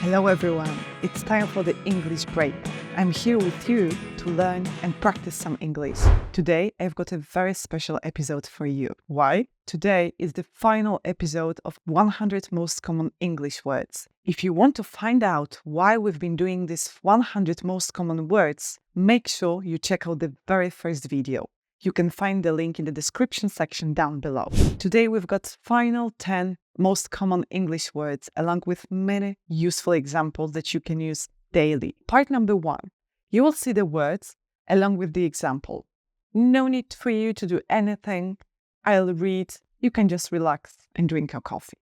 Hello everyone, it's time for the English break. I'm here with you to learn and practice some English. Today I've got a very special episode for you. Why? Today is the final episode of 100 most common English words. If you want to find out why we've been doing these 100 most common words, make sure you check out the very first video. You can find the link in the description section down below. Today we've got final 10 most common English words along with many useful examples that you can use daily. Part number 1. You will see the words along with the example. No need for you to do anything. I'll read. You can just relax and drink your coffee.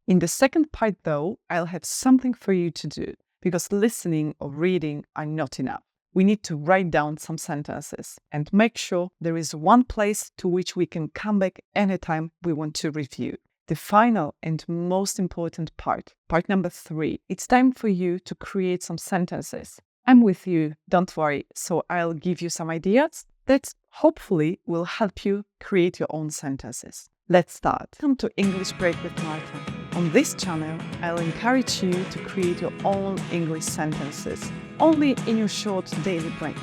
In the second part though, I'll have something for you to do because listening or reading are not enough. We need to write down some sentences and make sure there is one place to which we can come back anytime we want to review. The final and most important part number 3. It's time for you to create some sentences. I'm with you, don't worry. So I'll give you some ideas that hopefully will help you create your own sentences. Let's start. Welcome to English Break with Marta. On this channel, I'll encourage you to create your own English sentences, only in your short daily breaks.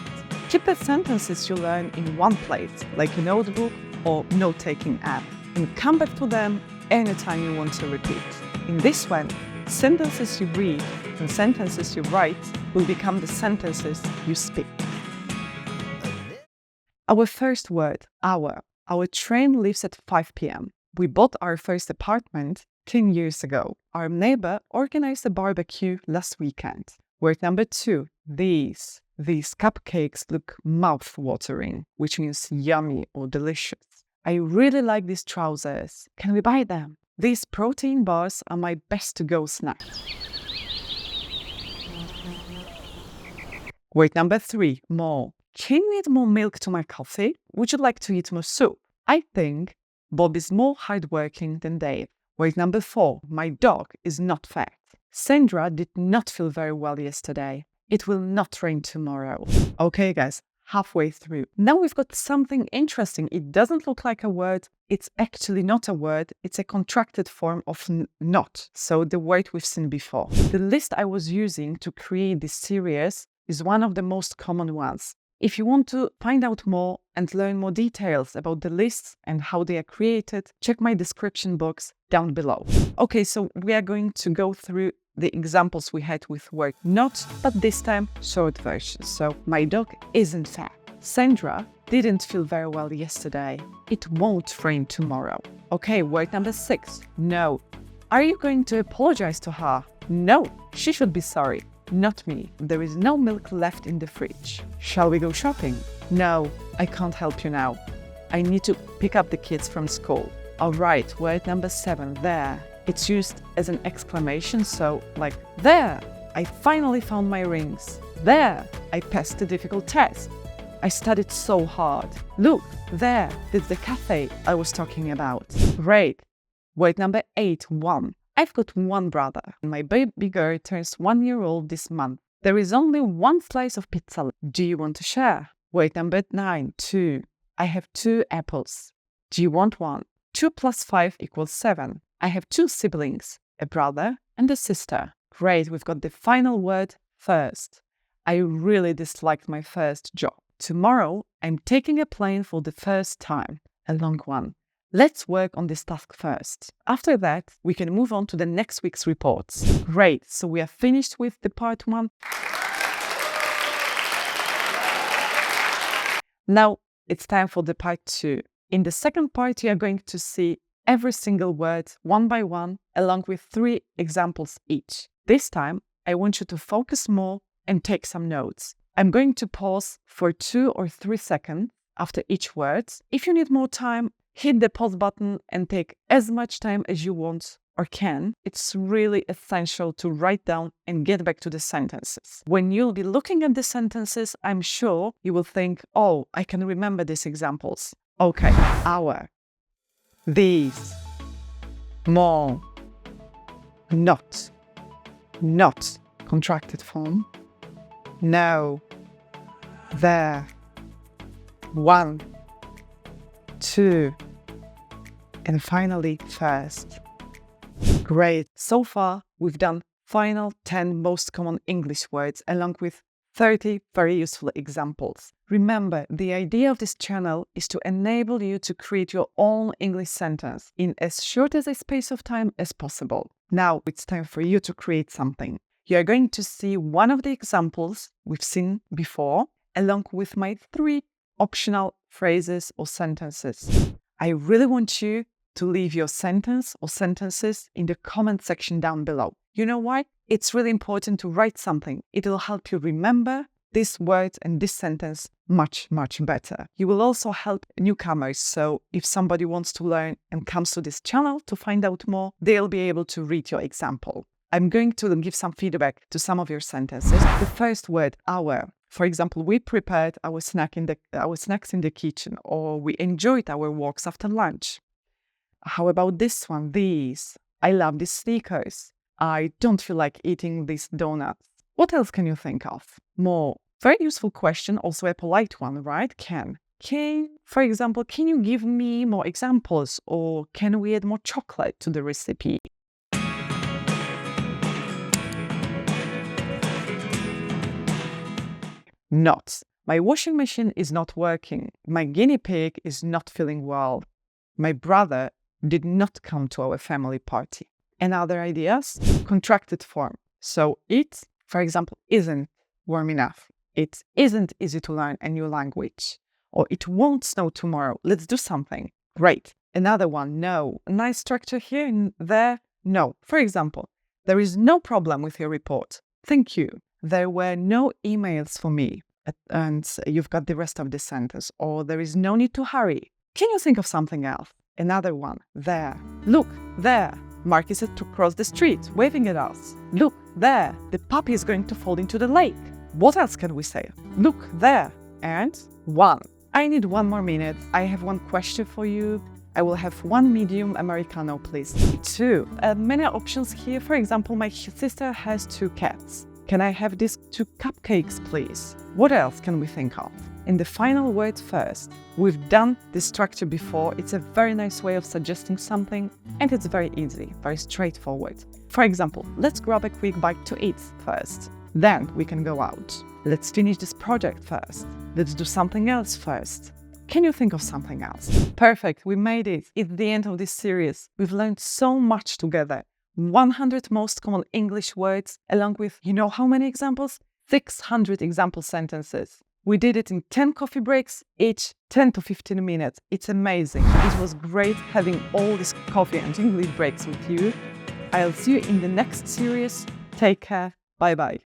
Keep the sentences you learn in one place, like a notebook or note-taking app, and come back to them anytime you want to repeat. In this way, sentences you read and sentences you write will become the sentences you speak. Our first word, hour. Our train leaves at 5 p.m. We bought our first apartment 10 years ago. Our neighbor organized a barbecue last weekend. Word number 2, these. These cupcakes look mouth-watering, which means yummy or delicious. I really like these trousers. Can we buy them? These protein bars are my best to-go snack. Word number 3, more. Can you add more milk to my coffee? Would you like to eat more soup? I think Bob is more hardworking than Dave. Word number 4, my dog is not fat. Sandra did not feel very well yesterday. It will not rain tomorrow. Okay, guys, halfway through. Now we've got something interesting. It doesn't look like a word. It's actually not a word. It's a contracted form of not. So the word we've seen before. The list I was using to create this series is one of the most common ones. If you want to find out more and learn more details about the lists and how they are created, check my description box down below. Okay, so we are going to go through the examples we had with word not, but this time short version. So, my dog isn't fat. Sandra didn't feel very well yesterday. It won't rain tomorrow. Okay, word number 6, no. Are you going to apologize to her? No, she should be sorry. Not me. There is no milk left in the fridge. Shall we go shopping? No, I can't help you now. I need to pick up the kids from school. All right, word number 7, there. It's used as an exclamation, so like, there, I finally found my rings. There, I passed a difficult test. I studied so hard. Look, there, that's the cafe I was talking about. Great. Word number 8, 1. I've got one brother. My baby girl turns 1 year old this month. There is only one slice of pizza left. Do you want to share? Word number 9, 2. I have 2 apples. Do you want one? 2 plus 5 equals 7. I have 2 siblings, a brother and a sister. Great, we've got the final word, first. I really disliked my first job. Tomorrow, I'm taking a plane for the first time, a long one. Let's work on this task first. After that, we can move on to the next week's reports. Great, so we are finished with the part 1. Now, it's time for the part 2. In the second part, you are going to see every single word one by one, along with 3 examples each. This time, I want you to focus more and take some notes. I'm going to pause for 2 or 3 seconds after each word. If you need more time, hit the pause button and take as much time as you want or can. It's really essential to write down and get back to the sentences. When you'll be looking at the sentences, I'm sure you will think, oh, I can remember these examples. Okay, hour, these, more, not, contracted form, no, there, 1, 2, and finally first. Great. So far, we've done final 10 most common English words along with 30 very useful examples. Remember, the idea of this channel is to enable you to create your own English sentence in as short as a space of time as possible. Now it's time for you to create something. You are going to see one of the examples we've seen before, along with my 3 optional phrases or sentences. I really want you to leave your sentence or sentences in the comment section down below. You know why? It's really important to write something. It will help you remember this word and this sentence much, much better. You will also help newcomers. So if somebody wants to learn and comes to this channel to find out more, they'll be able to read your example. I'm going to give some feedback to some of your sentences. The first word, our. For example, we prepared our snacks in the kitchen, or we enjoyed our walks after lunch. How about this one? These. I love these sneakers. I don't feel like eating these donuts. What else can you think of? More. Very useful question, also a polite one, right? For example, can you give me more examples? Or can we add more chocolate to the recipe? Not. My washing machine is not working. My guinea pig is not feeling well. My brother did not come to our family party. And other ideas? Contracted form. So it, for example, isn't warm enough. It isn't easy to learn a new language. Or it won't snow tomorrow. Let's do something. Great. Another one, no. A nice structure here and there, no. For example, there is no problem with your report. Thank you. There were no emails for me. And you've got the rest of the sentence. Or there is no need to hurry. Can you think of something else? Another one, there. Look, there. Mark is to cross the street, waving at us. Look, there. The puppy is going to fall into the lake. What else can we say? Look, there. And 1. I need 1 more minute. I have 1 question for you. I will have 1 medium Americano, please. 2. Many options here. For example, my sister has 2 cats. Can I have these 2 cupcakes, please? What else can we think of? And the final word first. We've done this structure before. It's a very nice way of suggesting something, and it's very easy, very straightforward. For example, let's grab a quick bite to eat first. Then we can go out. Let's finish this project first. Let's do something else first. Can you think of something else? Perfect, we made it. It's the end of this series. We've learned so much together. 100 most common English words, along with, you know how many examples? 600 example sentences. We did it in 10 coffee breaks, each 10 to 15 minutes. It's amazing. It was great having all these coffee and English breaks with you. I'll see you in the next series. Take care. Bye-bye.